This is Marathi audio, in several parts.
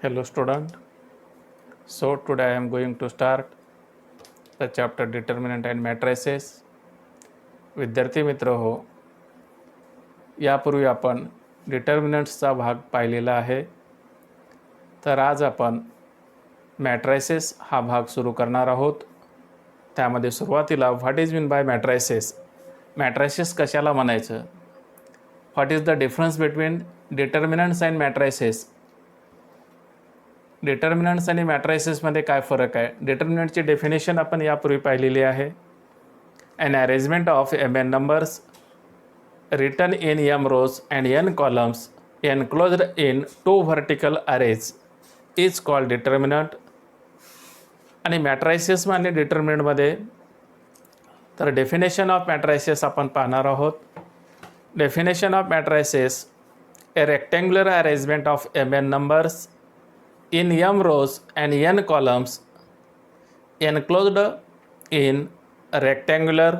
Hello student. So today I am going to start the chapter determinant and matrices. विद्यार्थी मित्र हो, यापूर्वी आपण डिटर्मिनंट्सचा भाग पाहिलेला आहे. तर आज आपण मॅट्रायसेस हा भाग सुरू करणार आहोत. त्यामध्ये सुरुवातीला what is mean bye matrices, matrices कशाला म्हणायचं, what is the difference between determinants and matrices, determinants आणि मॅट्रायसेसमध्ये काय फरक आहे. डिटर्मिनंटची डेफिनेशन आपण यापूर्वी पाहिलेली आहे. An arrangement of mn numbers written in m rows and n columns enclosed in two vertical arrays is called determinant. आणि मॅट्रायसेस आणि डिटर्मिनंटमध्ये तर डेफिनेशन ऑफ मॅट्रायसेस आपण पाहणार आहोत. Definition of matrices, A rectangular arrangement of mn numbers in m rows and n columns enclosed in a rectangular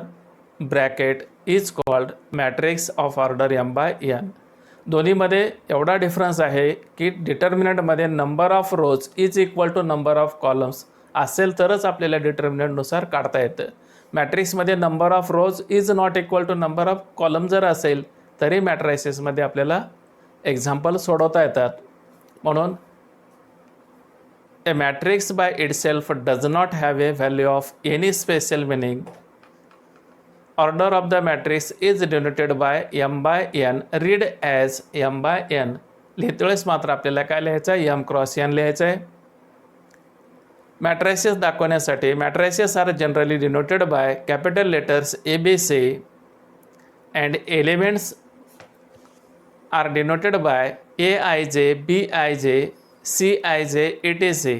bracket is called matrix of order m by n. दोन्हीमध्ये एवढा डिफरन्स आहे की डिटर्मिनंटमध्ये number of rows is equal to number of columns असेल तरच आपल्याला डिटर्मिनंटनुसार काढता येतं. मॅट्रिक्समध्ये number of rows is not equal to number of column जर असेल तरी मॅट्रायसेसमध्ये आपल्याला एक्झाम्पल सोडवता येतात. म्हणून a matrix by itself does not have a value of any special meaning. Order of the matrix is denoted by m by n, read as m by n. लिहिते वेळेस मात्र आपल्याला काय लिहायचं आहे, m क्रॉस n लिहायचं आहे. मॅट्रायसेस दाखवण्यासाठी matrices are generally denoted by capital letters ABC and elements are denoted by AIJ, BIJ, CIJ, etc.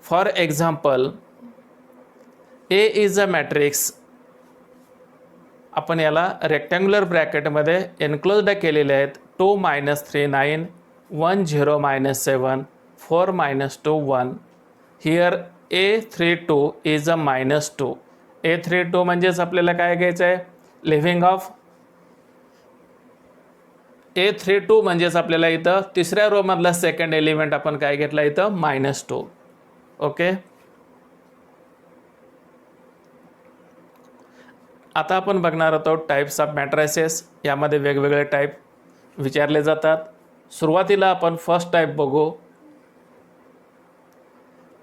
For example, A is a matrix. आपण याला रेक्टँग्युलर ब्रॅकेटमध्ये एनक्लोज्ड केलेले आहेत. 2 - 3 9, 1 0 - 7, 4 - 2 1. Here A32 is a -2. A32 म्हणजेच आपल्याला काय घ्यायचं आहे, लिव्हिंग ऑफ A32 म्हणजेच आपल्याला इथं तिसऱ्या रोमधला सेकंड एलिमेंट आपण काय घेतला इथं -2. ओके, आता आपण बघणार आहोत टाईप्स ऑफ मॅट्रायसेस. यामध्ये वेगवेगळे टाईप विचारले जातात. सुरुवातीला आपण फर्स्ट टाईप बघू,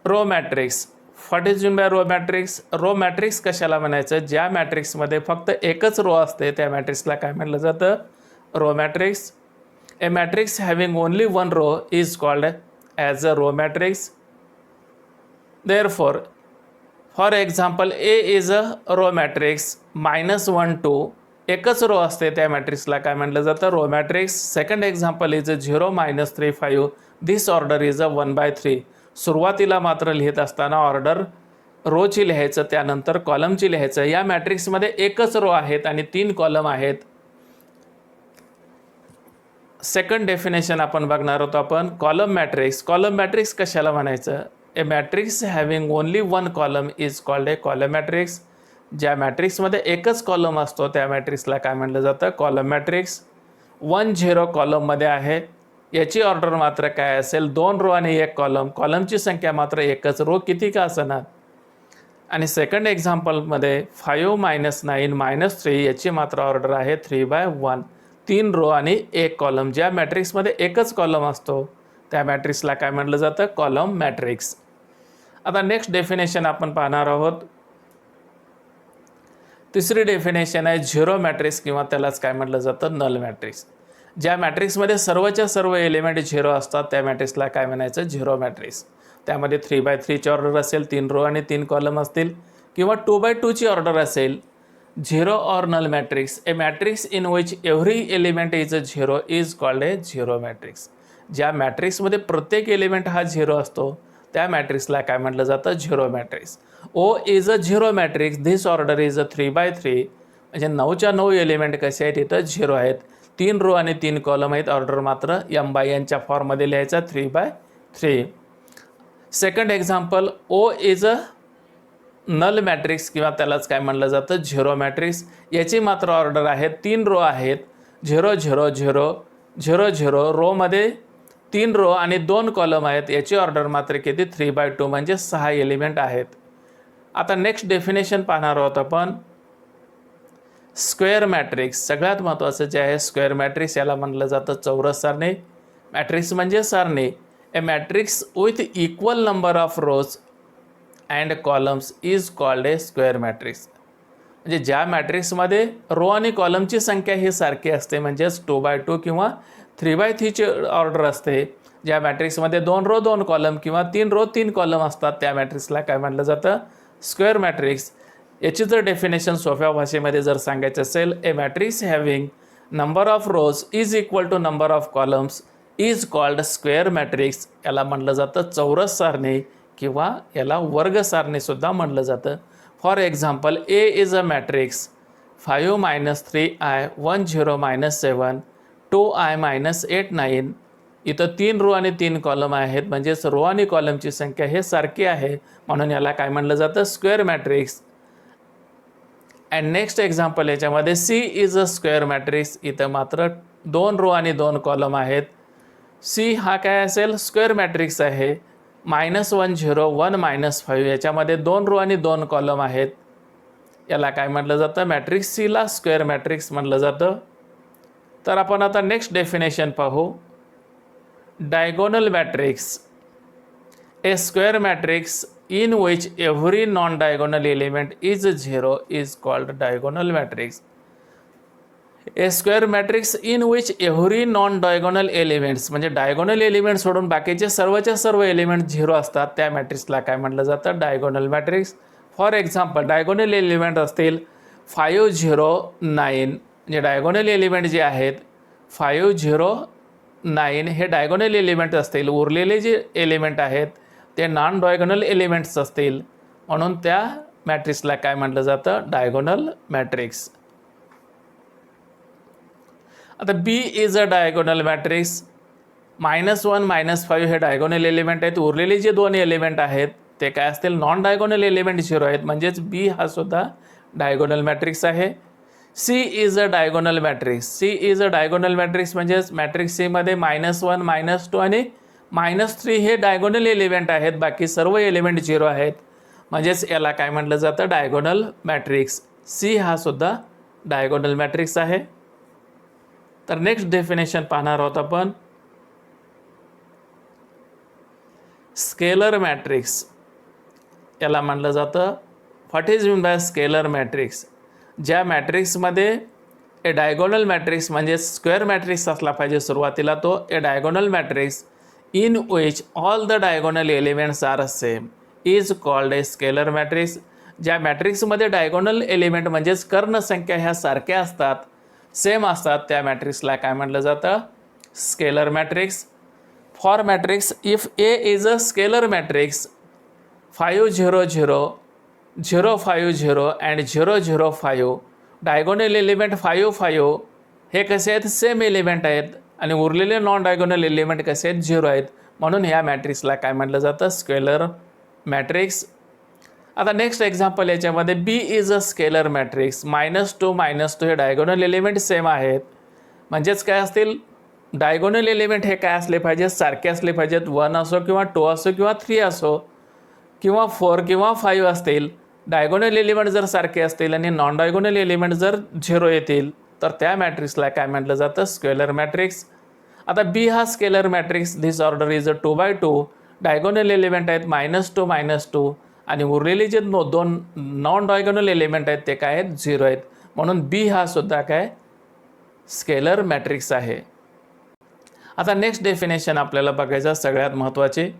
row matrix. What is mean by row matrix. Row matrix कशाला म्हणायचं, ज्या मॅट्रिक्समध्ये फक्त एकच रो असते त्या मॅट्रिक्सला काय म्हटलं जातं, row matrix. A matrix having only one row is called as a row matrix. Therefore for example A is a row matrix -1 2, एकच रो असते त्या मॅट्रिक्सला काय म्हटलं जातं, row matrix. Second example is 0 - 3 5, this order is a 1/3. सुरुवातीला मात्र लिहित असताना ऑर्डर रोची लिहायचं, त्यानंतर कॉलमची लिहायचं. या मॅट्रिक्समध्ये एकच रो आहेत आणि 3 कॉलम आहेत. सेकंड डेफिनेशन आपण बघणार होतो आपण, कॉलम मॅट्रिक्स. कॉलम मॅट्रिक्स कशाला म्हणायचं, ए matrix having only one column is called A column matrix. ज्या मॅट्रिक्समध्ये एकच कॉलम असतो त्या मॅट्रिक्सला काय म्हटलं जातं, कॉलम मॅट्रिक्स. 1 0 कॉलममध्ये आहे, याची ऑर्डर मात्र काय असेल, 2 रो आणि 1 कॉलम. कॉलमची संख्या मात्र एकच, रो किती का असणार. आणि सेकंड एक्झाम्पलमध्ये 5 - 9 - 3, याची मात्र ऑर्डर आहे 3/1, 3 रो आणि 1 कॉलम. ज्या मॅट्रिक्समध्ये एकच कॉलम असतो त्या मॅट्रिक्सला काय म्हटलं जातं, कॉलम मॅट्रिक्स. आता नेक्स्ट डेफिनेशन आपण पाहणार आहोत. तिसरी डेफिनेशन आहे झिरो मॅट्रिक्स किंवा त्यालाच काय म्हटलं जातं, नल मॅट्रिक्स. ज्या मॅट्रिक्समध्ये सर्वच्या सर्व एलिमेंट झिरो असतात त्या मॅट्रिक्सला काय म्हणायचं, झिरो मॅट्रिक्स. त्यामध्ये 3/3 ची ऑर्डर असेल, 3 रो आणि 3 कॉलम असतील, किंवा 2/2 ची ऑर्डर असेल. Zero or null matrix, a matrix in which every element is a zero is called a zero matrix. ज्या मॅट्रिक्समध्ये प्रत्येक एलिमेंट हा झिरो असतो त्या मॅट्रिक्सला काय म्हटलं जातं, zero matrix. O is a zero matrix, this order is a 3/3. म्हणजे 9च्या 9 एलिमेंट कसे आहेत, इथं झिरो आहेत, 3 रो आणि 3 कॉलम आहेत. ऑर्डर मात्र m/n च्या फॉर्ममध्ये लिहायचा 3/3. Second example, O is a null matrix किंवा त्यालाच काय म्हटलं जातं, झिरो मॅट्रिक्स. याची मात्र ऑर्डर आहे 3 रो आहेत, 0 0 0 0 0. रोमध्ये 3 रो आणि 2 कॉलम आहेत, याची ऑर्डर मात्र किती 3/2 म्हणजे 6 एलिमेंट आहेत. आता नेक्स्ट डेफिनेशन पाहणार आहोत आपण. स्क्वेअर मॅट्रिक्स, सगळ्यात महत्त्वाचं जे आहे स्क्वेअर मॅट्रिक्स, याला म्हणलं जातं चौरस सारणी. मॅट्रिक्स म्हणजे सारणी. A matrix with equal number of rose and columns is called A square matrix. म्हणजे ज्या मॅट्रिक्समध्ये रो आणि कॉलमची संख्या ही सारखी असते, म्हणजेच 2/2 किंवा 3/3ची ऑर्डर असते. ज्या मॅट्रिक्समध्ये 2 रो 2 कॉलम किंवा 3 रो 3 कॉलम असतात, त्या मॅट्रिक्सला काय म्हटलं जातं, स्क्वेअर मॅट्रिक्स. याची जर डेफिनेशन सोप्या भाषेमध्ये जर सांगायचं असेल, a matrix having number of rows is equal to number of columns is called square matrix. याला म्हटलं जातं चौरस सारणी किंवा याला वर्ग सारणीसुद्धा म्हटलं जातं. For example, A is a matrix 5 - 3i 1 0 - 7 2i - 8 9. इथं 3 रो आणि 3 कॉलम आहेत, म्हणजेच रो आणि कॉलमची संख्या हे सारखी आहे, म्हणून याला काय म्हटलं जातं, square matrix. And next example याच्यामध्ये C is a square matrix. इथं मात्र 2 रो आणि 2 कॉलम आहेत. सी हा काय असेल, स्क्वेअर मॅट्रिक्स आहे. -1 0 1 -5 याच्यामध्ये 2 रो आणि 2 कॉलम आहेत. याला काय म्हटलं जातं, मॅट्रिक्स सीला स्क्वेअर मॅट्रिक्स म्हटलं जातं. तर आपण आता नेक्स्ट डेफिनेशन पाहू. Diagonal matrix, a square matrix in which every non-diagonal element is 0 is called diagonal matrix. A square matrix in which every non-diagonal elements म्हणजे डायगोनल एलिमेंट सोडून बाकीचे सर्वच्या सर्व एलिमेंट 0 असतात, त्या मॅट्रिक्सला काय म्हटलं जातं, diagonal matrix. For example, diagonal element असतील 5 0 9, म्हणजे डायगोनल एलिमेंट जे आहेत 5 0 9 हे डायगोनल एलिमेंट असतील. उरलेले जे एलिमेंट आहेत ते नॉन डायगोनल एलिमेंट्स असतील, म्हणून त्या मॅट्रिक्सला काय म्हटलं जातं, डायगोनल मॅट्रिक्स. आता बी इज अ डायगोनल मॅट्रिक्स. -1 -5 हे डायगोनल एलिमेंट आहेत. उरलेले जे 2 एलिमेंट आहेत ते काय असतील, नॉन डायगोनल एलिमेंट 0 आहेत, म्हणजेच बी हा सुद्धा डायगोनल मॅट्रिक्स आहे. C is a diagonal matrix. C is a diagonal matrix म्हणजेच मॅट्रिक्स सीमध्ये -1 -2 आणि -3 हे डायगोनल एलिमेंट आहेत, बाकी सर्व एलिमेंट 0 आहेत, म्हणजेच याला काय म्हटलं जातं, डायगोनल मॅट्रिक्स. सी हा सुद्धा डायगोनल मॅट्रिक्स आहे. तर नेक्स्ट डेफिनेशन पाहणार आहोत आपण. स्केलर मॅट्रिक्स, याला म्हटलं जातं, what is mean by scalar matrix. ज्या मॅट्रिक्समध्ये ए डायगोनल मॅट्रिक्स म्हणजे स्क्वेअर मॅट्रिक्स असला पाहिजे सुरुवातीला, तो a diagonal matrix in which all the diagonal elements are same is called a scalar matrix. ज्या मॅट्रिक्समध्ये डायगोनल एलिमेंट म्हणजेच कर्ण संख्या ह्या सारख्या असतात, सेम असतात, त्या मॅट्रिक्सला काय म्हटलं जातं, scalar matrix. For matrix if A is a scalar matrix 5 0 0 0 5 0 and 0 0 5, diagonal element 5 5 हे कसे आहेत, सेम एलिमेंट आहेत, आणि उरलेले नॉन डायगोनल एलिमेंट कसे आहेत, 0 आहेत, म्हणून ह्या मॅट्रिक्सला काय म्हटलं जातं, स्केलर मॅट्रिक्स. आता नेक्स्ट एक्झाम्पल याच्यामध्ये बी इज अ स्केलर मॅट्रिक्स. -2 -2 हे डायगोनल एलिमेंट सेम आहेत, म्हणजेच काय असतील, डायगोनल एलिमेंट हे काय असले पाहिजेत, सारखे असले पाहिजेत. 1 असो किंवा 2 असो किंवा 3 असो किंवा 4 किंवा 5 असतील. डायगोनल एलिमेंट जर सारखे असतील आणि नॉन डायगोनल एलिमेंट जर 0 येतील, तर त्या मॅट्रिक्सला काय म्हटलं जातं, स्केलर मॅट्रिक्स. आता बी हा scalar matrix. This order is a 2/2. Diagonal element आहेत -2 -2, आणि उरलेले जे 2 नॉन डायगोनल एलिमेंट आहेत ते काय आहेत, 0 आहेत, म्हणून बी हा सुद्धा काय, स्केलर मॅट्रिक्स आहे. आता नेक्स्ट डेफिनेशन आपल्याला बघायचं सगळ्यात महत्त्वाचे,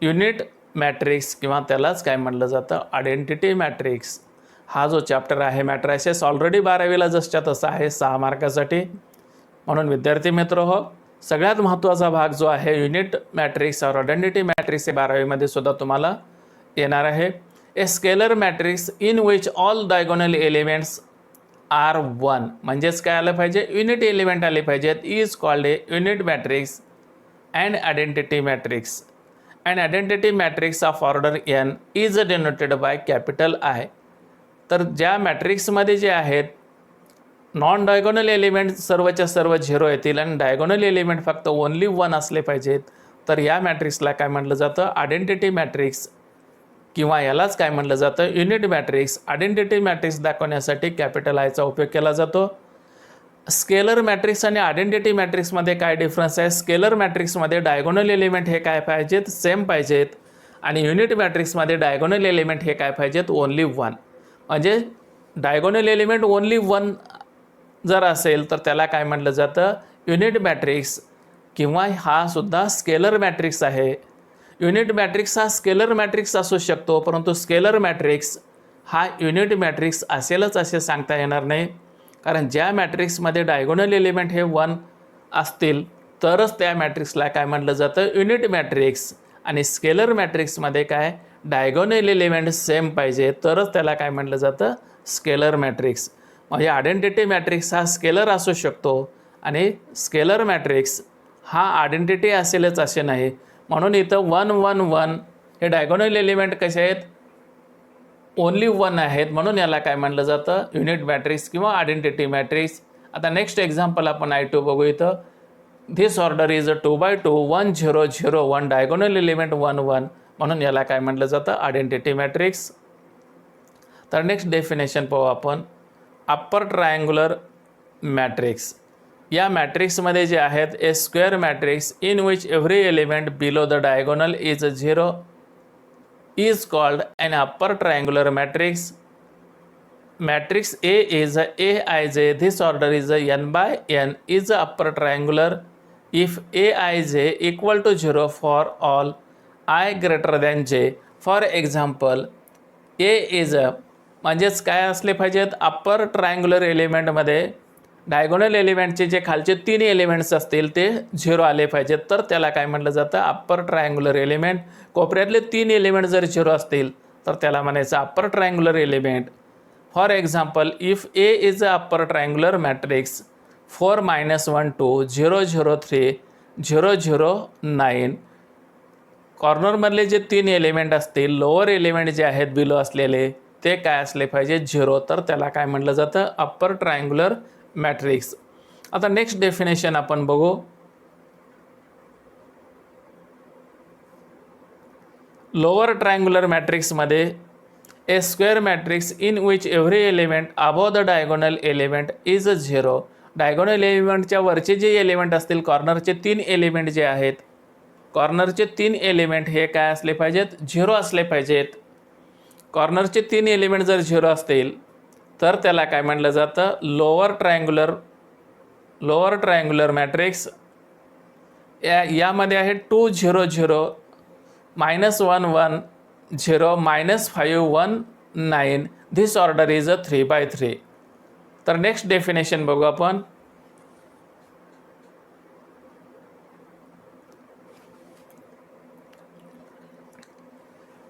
युनिट मॅट्रिक्स किंवा त्यालाच काय म्हटलं जातं, आयडेंटिटी मॅट्रिक्स. हा जो चॅप्टर आहे मॅट्रायसेस ऑलरेडी 12वीला जसच्या तसा आहे 6 मार्कासाठी, म्हणून विद्यार्थी मित्र हो, सगळ्यात महत्त्वाचा भाग जो आहे युनिट मॅट्रिक्स और आयडेंटिटी मॅट्रिक्स हे 12वीमध्ये सुद्धा तुम्हाला येणार आहे. A scalar matrix in which all diagonal elements are 1, म्हणजेच काय आलं पाहिजे, युनिट एलिमेंट आले पाहिजेत, is called a unit matrix and identity matrix. And identity matrix of order n is denoted by capital I. तर ज्या मॅट्रिक्समध्ये जे आहेत नॉन डायगोनल एलिमेंट सर्वच्या सर्व 0 येतील आणि डायगोनल एलिमेंट फक्त ओनली 1 असले पाहिजेत, तर या मॅट्रिक्सला काय म्हटलं जातं? आयडेंटिटी मॅट्रिक्स, किंवा यालाच काय म्हटलं जातं? Unit matrix. आयडेंटिटी मॅट्रिक्स दाखवण्यासाठी कॅपिटल आयचा उपयोग केला जातो. स्केलर मॅट्रिक्स आणि आयडेंटिटी मॅट्रिक्समध्ये काय डिफरन्स आहे? स्केलर मॅट्रिक्समध्ये डायगोनल एलिमेंट हे काय पाहिजेत? सेम पाहिजेत. आणि युनिट मॅट्रिक्समध्ये डायगोनल एलिमेंट हे काय पाहिजेत? ओनली 1. म्हणजे डायगोनल एलिमेंट ओनली 1 जर असेल तर त्याला काय म्हटलं जातं? युनिट मॅट्रिक्स, किंवा हा सुद्धा स्केलर मॅट्रिक्स आहे. युनिट मॅट्रिक्स हा स्केलर मॅट्रिक्स असू शकतो, परंतु स्केलर मॅट्रिक्स हा युनिट मॅट्रिक्स असेलच असे सांगता येणार नाही. कारण ज्या मॅट्रिक्समध्ये डायगोनल एलिमेंट हे 1 असतील तरच त्या मॅट्रिक्सला काय म्हटलं जातं? Unit matrix. आणि स्केलर मॅट्रिक्समध्ये काय? डायगोनल एलिमेंट सेम पाहिजे तरच त्याला काय म्हटलं जातं? Scalar matrix. म्हणजे आयडेंटिटी मॅट्रिक्स हा स्केलर असू शकतो आणि स्केलर मॅट्रिक्स हा आयडेंटिटी असेलच असे नाही. म्हणून इथं 1 1 1 हे डायगोनल एलिमेंट कसे आहेत? ओनली 1 आहेत, म्हणून याला काय म्हटलं जातं? युनिट मॅट्रिक्स किंवा आयडेंटिटी मॅट्रिक्स. आता नेक्स्ट एक्झाम्पल आपण I2 बघू. इथं this order is 2x2 1 0 0 1 diagonal element 1 1, म्हणून याला काय म्हटलं जातं? Identity matrix. तर नेक्स्ट डेफिनेशन पाहू आपण. Upper triangular matrix. या मॅट्रिक्समध्ये जे आहेत a square matrix in which every element below the diagonal is 0 is called an upper triangular matrix. Matrix A is a Aij. This order is a n by n is a upper triangular if Aij equal to 0 for all I greater than j. For example, A is a म्हणजेच काय असले पाहिजेत? अप्पर ट्रायंग्युलर एलिमेंटमध्ये डायगोनल एलिमेंटचे जे खालचे 3 एलिमेंट्स असतील ते 0 आले पाहिजेत, तर त्याला काय म्हटलं जातं? Upper triangular element. कोपऱ्यातले 3 एलिमेंट जर 0 असतील तर त्याला म्हणायचं upper triangular element. For example, if A is a upper triangular matrix 4 -1 2 0 0 3 0 0 9. कॉर्नरमधले जे 3 एलिमेंट असतील, लोअर एलिमेंट जे आहेत बिलो असलेले, ते काय असले पाहिजे? 0. तर त्याला काय म्हटलं जातं? Upper triangular matrix. आता नेक्स्ट डेफिनेशन आपण बघू. लोअर ट्रायंग्युलर मॅट्रिक्समध्ये a square matrix in which every element above the diagonal element is 0. Diagonal एलिमेंटच्या वरचे जे एलिमेंट असतील, कॉर्नरचे 3 एलिमेंट जे आहेत, कॉर्नरचे 3 एलिमेंट हे काय असले पाहिजेत? 0 असले पाहिजेत. कॉर्नरचे 3 एलिमेंट जर 0 असतील तर त्याला काय म्हटलं जातं? Lower triangular matrix. यामध्ये आहे 2 0 0 -1 1 0 -5 1 9. This order is a 3x3. तर नेक्स्ट डेफिनेशन बघू आपण.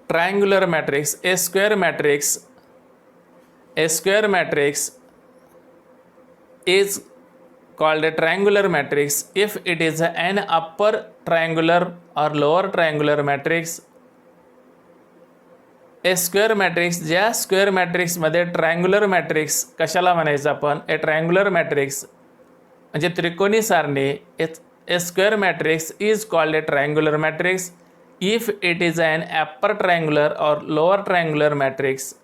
Triangular matrix. A square matrix is called a triangular matrix if it is an upper triangular or lower triangular matrix. A square matrix. ज्या स्क्वेअर मॅट्रिक्समध्ये ट्रायंग्युलर मॅट्रिक्स कशाला म्हणायचं आपण? ए ट्रायंग्युलर मॅट्रिक्स म्हणजे त्रिकोणी सारणी. A square matrix is called a triangular matrix if it is an upper triangular or lower triangular matrix.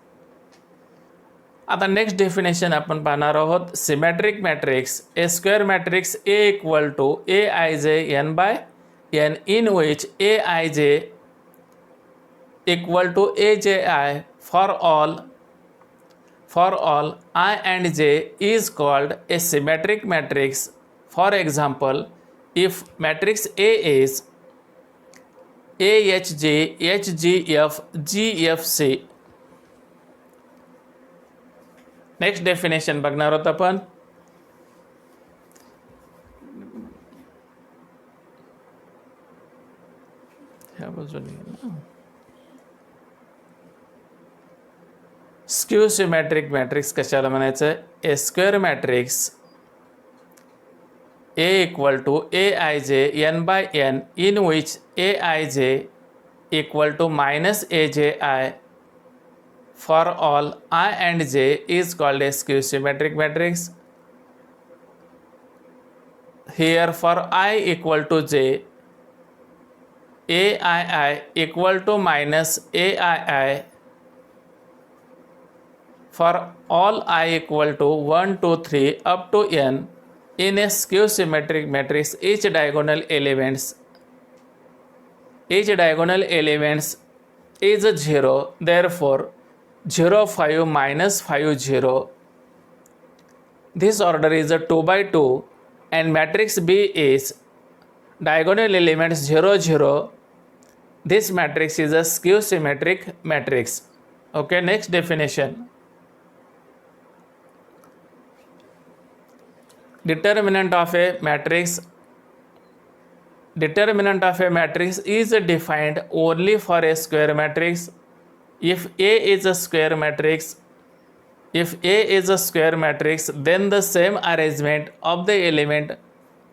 आता नेक्स्ट डेफिनेशन आपण पाहणार आहोत. Symmetric matrix. A square matrix A equal to Aij n by n in which Aij equal to Aj for all I and j is called a symmetric matrix. For example, if matrix A is AHG HGF GFC. Next definition बघणार आहोत आपण. ह्या बाजूने स्क्यू सिमेट्रिक मॅट्रिक्स कशाला म्हणायचं? A square matrix A equal to Aij n by n in which Aij equal to -Aj for all I and j is called a skew symmetric matrix. here for I equal to j, aii equal to minus aii for all I equal to 1, 2, 3 up to n in a skew symmetric matrix. Each diagonal elements is 0, therefore 0, 5 minus 5, 0. This order is a 2 by 2 and matrix B is diagonal elements 0, 0. This matrix is a skew symmetric matrix. Okay, next definition. Determinant of a matrix is defined only for a square matrix. If A is a square matrix, then the same arrangement of the element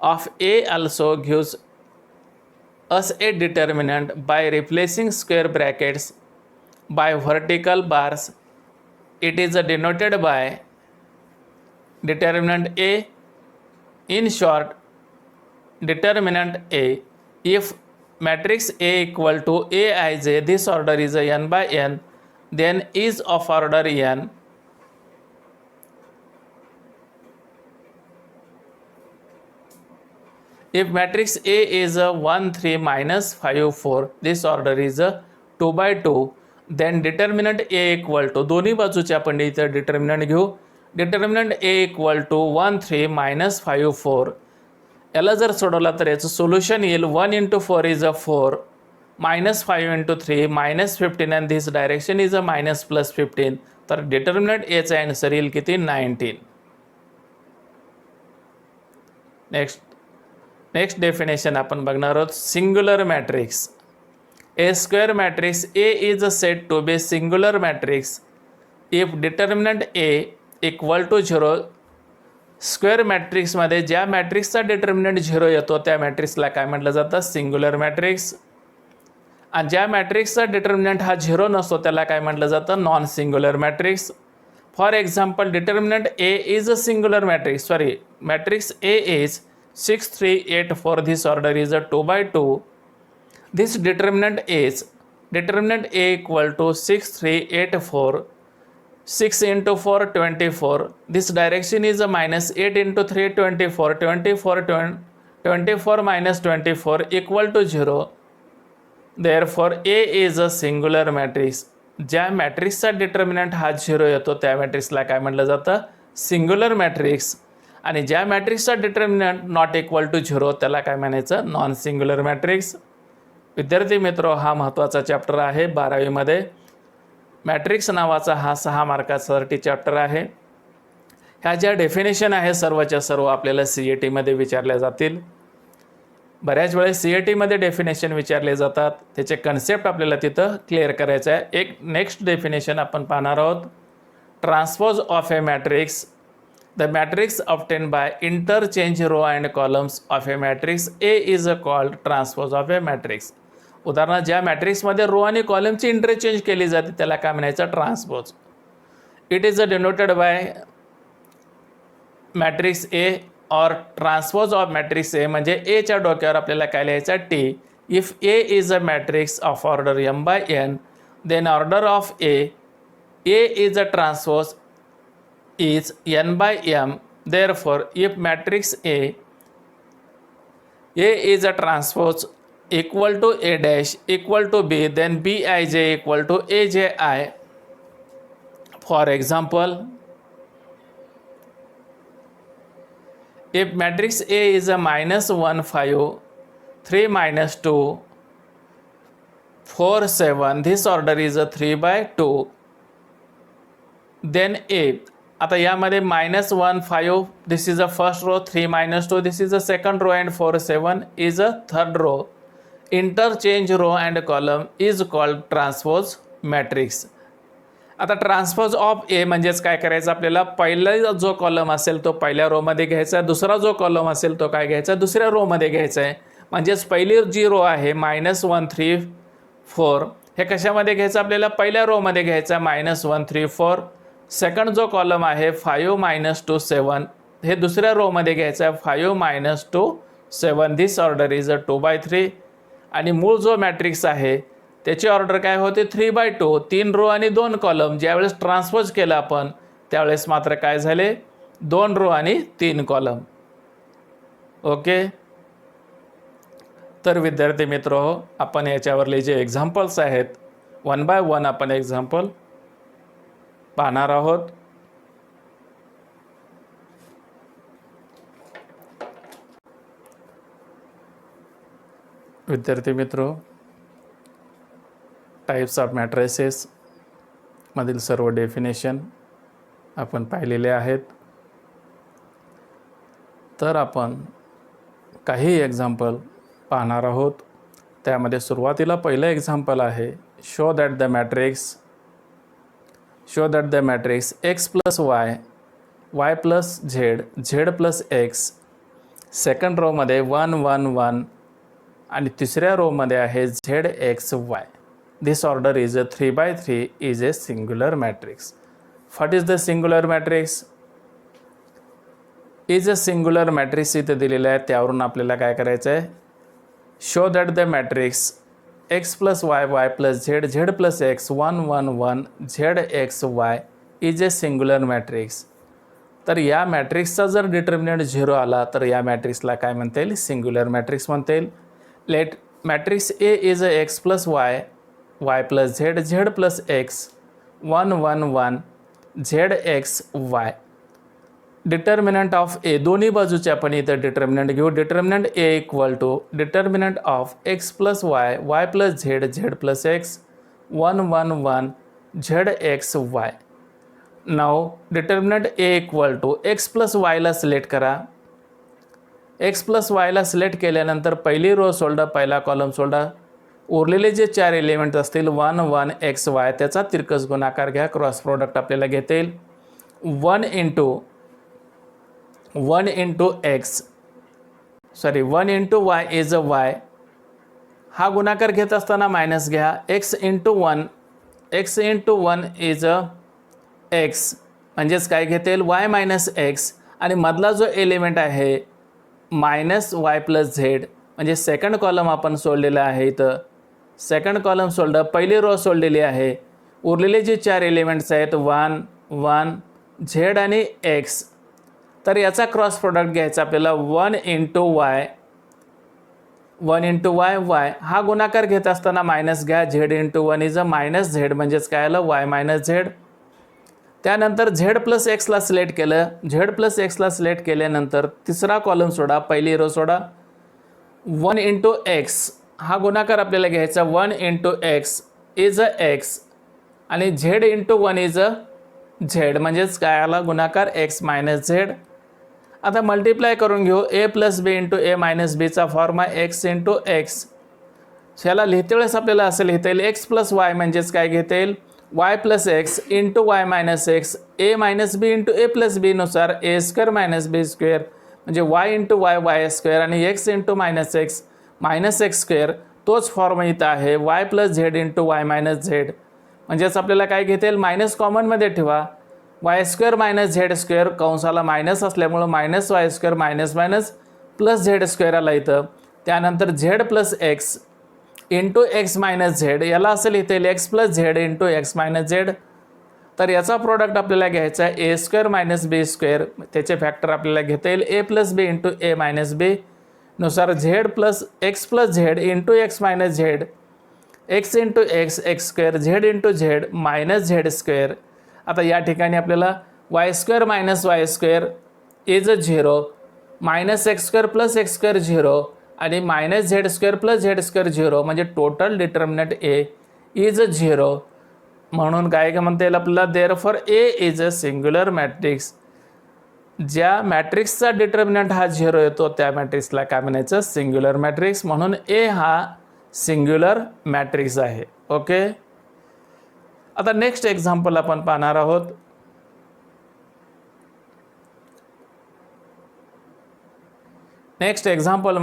of A also gives us a determinant by replacing square brackets by vertical bars. It is denoted by determinant A. In short, determinant A, if matrix A equal to Aij, this order is a n by n, then is of order n. If matrix A is a 1, 3 minus 5, 4, this order is a 2 by 2, then determinant A equal to, दोन्ही बाजूचे आपण इथे determinant घेऊ. determinant A equal to 1, 3 minus 5, 4. याला जर सोडवला तर याचं सोल्युशन येईल 1 into 4 is a 4, minus 5 into 3 minus 15 and this direction is a minus plus 15. तर determinant A चा आन्सर येईल किती 19. नेक्स्ट डेफिनेशन आपण बघणार आहोत. Singular matrix. A square matrix A is said to be singular matrix if determinant A equal to 0. Square मॅट्रिक्समध्ये ज्या मॅट्रिक्सचा डिटर्मिनंट 0 येतो त्या मॅट्रिक्सला काय म्हटलं जातं, सिंग्युलर मॅट्रिक्स. आणि ज्या मॅट्रिक्सचा डिटर्मिनंट हा 0 नसतो त्याला काय म्हटलं जातं, non singular matrix. For example, determinant A is a singular matrix. Matrix A is 6, 3, 8, 4. This order is a 2 by 2. This determinant A equal to 6, 3, 8, 4. 6 into 4, 24. This direction is a minus 8 into 3, 24. 24 minus 24 equal to 0. Therefore, A is a singular matrix. ज्या मॅट्रिक्सचा डिटर्मिनंट हा 0 येतो त्या मॅट्रिक्सला काय म्हटलं जातं, सिंग्युलर मॅट्रिक्स. आणि ज्या मॅट्रिक्सचा डिटर्मिनंट नॉट इक्वल टू 0 त्याला काय म्हणायचं, नॉन सिंग्युलर मॅट्रिक्स. विद्यार्थी मित्र, हा महत्त्वाचा चॅप्टर आहे 12वी मध्ये. मॅट्रिक्स नावाचा हा 6 मार्कासाठी चॅप्टर आहे. ह्या ज्या डेफिनेशन आहे सर्वच्या सर्व आपल्याला CET मध्ये विचारल्या जातील. बऱ्याच वेळेस CET मध्ये डेफिनेशन विचारले जातात, त्याचे कन्सेप्ट आपल्याला तिथं क्लिअर करायचं आहे. एक नेक्स्ट डेफिनेशन आपण पाहणार आहोत. Transpose of a matrix. The matrix obtain by interchange row and columns of a matrix A is called transpose of a matrix. उदाहरणार्थ, ज्या मॅट्रिक्समध्ये रो आणि कॉलमची इंटरचेंज केली जाते त्याला काय म्हणायचं, transpose. It is denoted by matrix A और ट्रान्सपोज ऑफ मॅट्रिक्स A म्हणजे A च्या डोक्यावर आपल्याला काय लिहायचं, T. If A is a matrix of order m by n, then order of A is a transpose is n by m. Therefore, if matrix A is a transpose equal to A dash equal to B, then Bij equal to Aj. For example, if matrix A is a minus 1, 5, 3 minus 2, 4, 7, this order is a 3 by 2. Then A, आता यामध्ये -1, 5, this is a first row, 3 minus 2, this is a second row and 4, 7 is a third row. Interchange row and column is called transpose matrix. आता ट्रान्सपोज ऑफ A म्हणजेच काय करायचं, आपल्याला पहिला जो कॉलम असेल तो पहिल्या रोमध्ये घ्यायचा, दुसरा जो कॉलम असेल तो काय घ्यायचा, दुसऱ्या रोमध्ये घ्यायचा आहे. म्हणजेच पहिली जी रो आहे -1, 3, 4 हे कशामध्ये घ्यायचं, आपल्याला पहिल्या रोमध्ये घ्यायचा -1, 3, 4. सेकंड जो कॉलम आहे 5, -2, 7 हे दुसऱ्या रोमध्ये घ्यायचं आहे 5 - 2 7. दिस ऑर्डर इज अ 2/3 आणि मूळ जो मॅट्रिक्स आहे त्याची ऑर्डर काय होते 3/2. 3 रो आणि 2 कॉलम. ज्यावेळेस ट्रान्सपोज केलं आपण त्यावेळेस मात्र काय झाले 2 रो आणि 3 कॉलम. ओके. तर विद्यार्थी मित्र आपण याच्यावरले जे एक्झाम्पल्स आहेत 1 बाय 1 आपण एक्झाम्पल पाहणार आहोत. विद्यार्थी मित्र टाइप्स ऑफ मॅट्रिसेस मधील सर्व डेफिनेशन आपण पाहिलेले आहेत. तर आपण काही एक्झाम्पल पाहणार आहोत. त्यामध्ये सुरुवातीला पहिलं एक्झाम्पल आहे show that the matrix x + y, y + z, z + x. Second रोमध्ये 1 1 1 आणि तिसऱ्या रोमध्ये आहे zxy. This order is a 3/3 is a singular matrix. What is the singular matrix? Is a singular matrix इथे दिलेलं आहे. त्यावरून आपल्याला काय करायचं आहे show that the matrix x + y, y + z, z + x 1 1 1 zxy is a singular matrix. तर या मॅट्रिक्सचा जर डिटर्मिनंट 0 आला तर या मॅट्रिक्सला काय म्हणता येईल सिंग्युलर मॅट्रिक्स म्हणता येईल. Let matrix A is a x + y, y + z, z + x 1 1 1 zxy. Determinant of ए दोन्ही बाजूचे आपण इथं डिटर्मिनंट घेऊ. Determinant A = determinant of x + y, y + z, z + x 1 1 1 zxy. Now determinant A = x + y ला सिलेक्ट करा. x + y ला सिलेक्ट केल्यानंतर पहिली रो सोडा, पहिला कॉलम सोडा. उरलेले जे 4 एलिमेंट असतील 1 1 x y त्याचा तिरकस गुणाकार घ्या. क्रॉस प्रोडक्ट आपल्याला घेता येईल 1 × y इज अ y. हा गुणाकार घेत असताना मायनस घ्या. x × 1 इज अ x म्हणजेच काय घेता येईल y - x आणि मधला जो एलिमेंट आहे -y + z म्हणजे सेकंड कॉलम आपण सोडलेला आहे. इथं सेकंड कॉलम सोडलं, पहिली रो सोडलेली आहे. उरलेले जे 4 एलिमेंट्स आहेत 1 1 z आणि x. तर याचा क्रॉस प्रोडक्ट घ्यायचा आपल्याला 1 × y. हा गुणाकार घेत असताना मायनस घ्या. z × 1 इज अ -z म्हणजेच काय आलं y - z. त्यानंतर z + x ला सिलेक्ट केलं. z + x ला सिलेक्ट केल्यानंतर तिसरा कॉलम सोडा, पहिली रो सोडा. 1 × x हा गुणाकार आपल्याला घ्यायचा 1 × x इज अ x आणि z × 1 इज अ z म्हणजेच काय आला गुणाकार x - z. आता मल्टिप्लाय करून घेऊ. a + b × a - b चा फॉर्म आहे x × x. ह्याला लिहिते वेळेस आपल्याला असं लिहिता येईल x + y म्हणजेच काय घेता येईल y + x × y - x a - b × a + b नुसार a² - b² म्हणजे y × y y² आणि x × -x -x². तोच फॉर्म इथं आहे y + z × y - z म्हणजेच आपल्याला काय घेता येईल मायनस कॉमनमध्ये ठेवा y² - z² कंसाला मायनस असल्यामुळं -y² - z² आला इथं. त्यानंतर z + x × x - z याला असं लिहिता येईल x + z × x - z. तर याचा प्रोडक्ट आपल्याला घ्यायचा आहे a² - b². त्याचे फॅक्टर आपल्याला घेता येईल a + b × a - b नुसार z + x + z × x - z x × x x², z × z -z². आता या ठिकाणी आपल्याला y² - y² is 0 -x² + x² 0 आणि -z² + z² 0 म्हणजे टोटल डिटर्मिनंट A इज 0. म्हणून काय म्हणता येईल आपल्याला therefore A is a singular matrix. ज्या मॅट्रिक्सचा डिटर्मिनंट हा 0 येतो त्या मॅट्रिक्सला काय म्हणायचं सिंग्युलर मॅट्रिक्स. म्हणून A हा सिंग्युलर मॅट्रिक्स आहे. ओके. आता नेक्स्ट एक्झाम्पल आपण पाहणार आहोत. नेक्स्ट एक्झाम्पल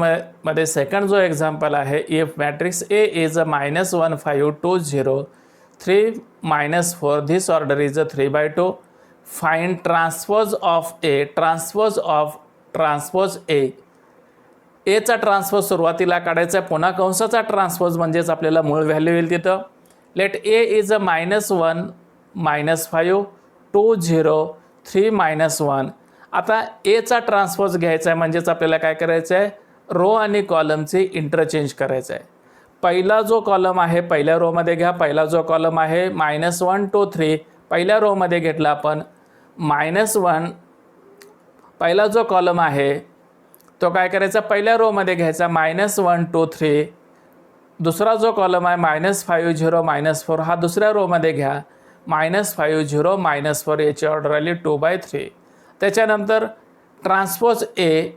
मध्ये सेकंड जो एक्झाम्पल आहे if matrix A is a -1 5 2 0 3 - 4 this order is a 3/2. Find transpose of A, transpose A, एचा ट्रान्सपोज सुरुवातीला काढायचा आहे, पुन्हा कंसाचा ट्रान्सपोज म्हणजेच आपल्याला मूळ व्हॅल्यू येईल तिथं. Let A is a -1 -5 2 0 3 -1. आता एचा ट्रान्सपोज घ्यायचा आहे म्हणजेच आपल्याला काय करायचं आहे, रो आणि कॉलमचे इंटरचेंज करायचं आहे. पहिला जो कॉलम आहे पहिल्या रोमध्ये घ्या, पहिला जो कॉलम आहे -1 2 3 पहिल्या रोमध्ये घेतला आपण. -1 पहिला जो कॉलम आहे तो काय करायचा, पहिल्या रोमध्ये घ्यायचा, -1 2 3. दुसरा जो कॉलम आहे -5 0 -4 हा दुसऱ्या रोमध्ये घ्या, -5 0 -4 याची ऑर्डर आली 2/3. त्याच्यानंतर ट्रान्सपोज ए,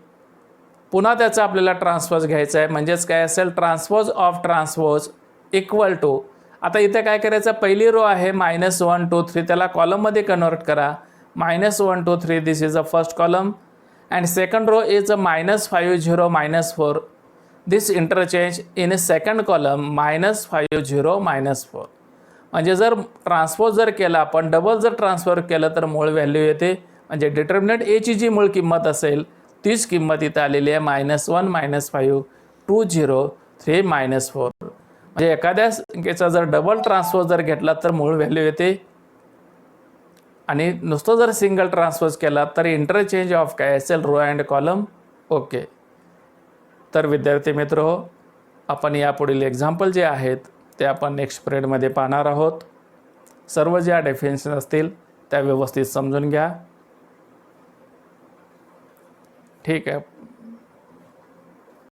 पुन्हा त्याचा आपल्याला ट्रान्सपोज घ्यायचा आहे म्हणजेच काय असेल, transpose of transpose equal to. आता इथे काय करायचं, पहिली रो आहे -1 2 3 त्याला कॉलममध्ये कन्वर्ट करा. -1 2 3 this is a first column and second row is a -5 0 -4 this interchange in a second column -5 0 -4. म्हणजे जर ट्रान्सपोज जर केला आपण, डबल जर ट्रान्सफर केलं तर मूळ व्हॅल्यू येते. म्हणजे डिटर्मिनंट एची जी मूळ किंमत असेल तीच किंमत इथं आलेली आहे, -1 -5 2 0 3 -4. म्हणजे एखाद्या संख्येचा जर डबल ट्रान्सपोज जर घेतला तर मूळ व्हॅल्यू येते आणि नुसतं जर सिंगल ट्रान्सपोज केला तर इंटरचेंज ऑफ काय असेल, रो अँड कॉलम. ओके. तर विद्यार्थी मित्र हो, आपण यापुढील एक्झाम्पल जे आहेत ते आपण नेक्स्ट पिरियडमध्ये पाहणार आहोत. सर्व ज्या डेफिनेशन असतील त्या व्यवस्थित समजून घ्या. ठीक आहे.